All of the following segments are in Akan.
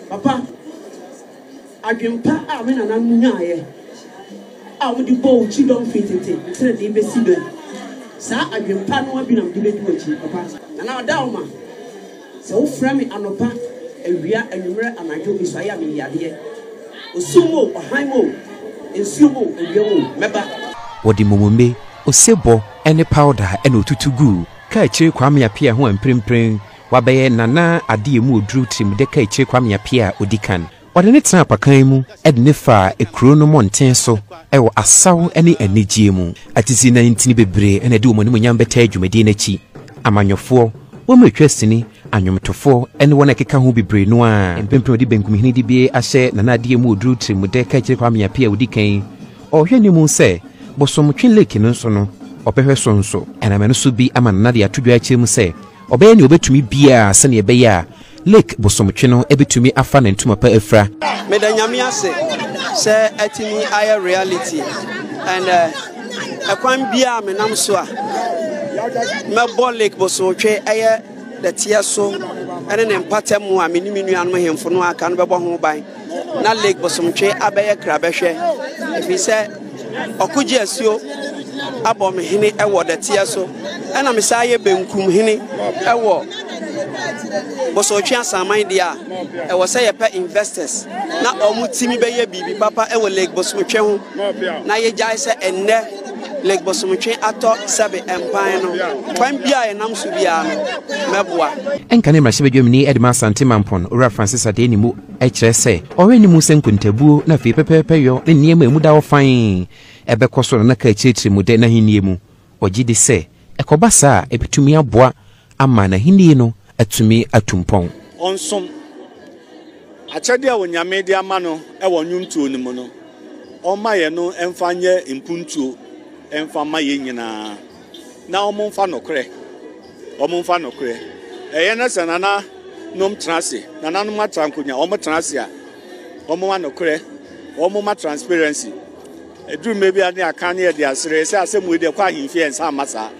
Papa, I can pack out when I'm not here. I would devote you don't fit it. Tell the investigation. Sir, I can pack one bin of debate with you, Papa. And now, down, man. So, frame it and a pack, and we are a mirror, and I do this. I am in the idea. Sumo, or Haimo, and Sumo, and Yo, Meba. What the Mumumbe, or Sebo, and a powder, and Otutugu, Kaichi Kwame appear who and prim. Wabaye nana adi mu drew trim de ka eche kwame apia odikan ode ne tena pakan mu ed ne fa ekro no monten so e wo asaw ene anigye mu atisi 19 bebre ene de wo ne munyam beta adwumadi na chi amanyofo wo metwasini anwomtofo ene wona keka ho bebre no a empempem odi benkum hini di bie ahye nana adi mu drew trim de ka eche kwame apia odikan o hwe ni mu se bosomtwe lake no so no opehwe so nso ena me no so bi ama nana de atodwa ache mu se obey ni obetumi bia se ne beya lake bosomtwe no ebetumi afa na ntuma pa afra medanyame ase se atini aye reality and akwan bia me nam so a mebo lake bosomtwe aye the tia so ene ne mpatem mu a menimi nuan mo hemfo no aka no bebo ho ban na lake bosomtwe abaye krabehwe efi se okuje asio abom hini ewo the tia so ena me saye benkum hini ewo bosomtwe asaman dia ewo say ye pe investors na omutimi beye bibi papa ewo lake bosomtwe ho na ye jai se enne lake bosomtwe ato sebe empan no kwan bia ye nam so bia no meboa enka ne mrahye bedwamni Edma Asante Mampon ora Francis Adeni mu ekire se owe ni mu senkuntabuo na fe pepepe yo ne niam emu da wo fan ebekoso na ka chichiri mu de na hinie mu ogide se ekoba sa ebetumi aboa ama na hinie no atumi atumpon onsom achede a wonyame de ama no e wonwuntuo ni mu no omaye no emfanye impuntuo emfama ye nyina na omumfa nokre eye na sanana nom trase nana no matrankonya omotrase a omuma nokre omuma transparency eduru mebi ade aka na ye de asere se asemu de kwa ahimfie ensa amasa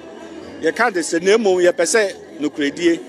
ye ka de se nemo ye pese nokredie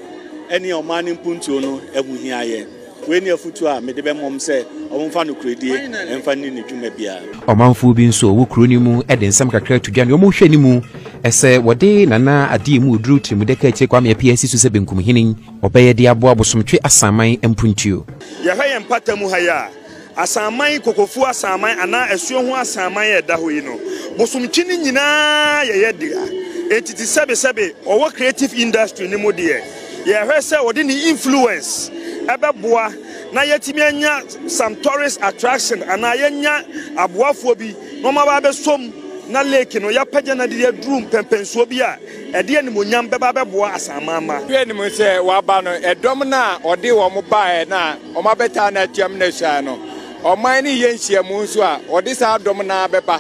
eni omani mpuntuo no ehuhia ye we ni afutu a mede be mom se omfa nokredie emfa ni ne dwuma bia omanfo bi nso wo kro ni mu ede nsam kakra tudwa ne omo hwe ni mu ese wode nana ade mu duru trimu de ka eche kwa me PSC so se benkum hinin obeye de abo abosomtwe asaman empuntuo ye hwe ye mpatamu haya asaman kokofu asaman ana esuo ho asaman ye da ho yi no bosomtwe ni nyina ye dia entity sebe owo creative industry ni mu de ye hwe se wode ni influence ebeboa na yetimi anya some tourist attraction ana yenya aboafo bi no ma ba be som na lake no ya pagya na de drum pempensuo bi a ede ni monyam beba beboa asamama hwe ni mo se wa ba no edom na ode wo mo ba na o ma beta na atiam na hwa no o man ni yenhia mu nso a ode sa dom na beba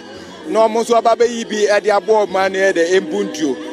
no mo so aba be yi bi ede abo man e de empuntuo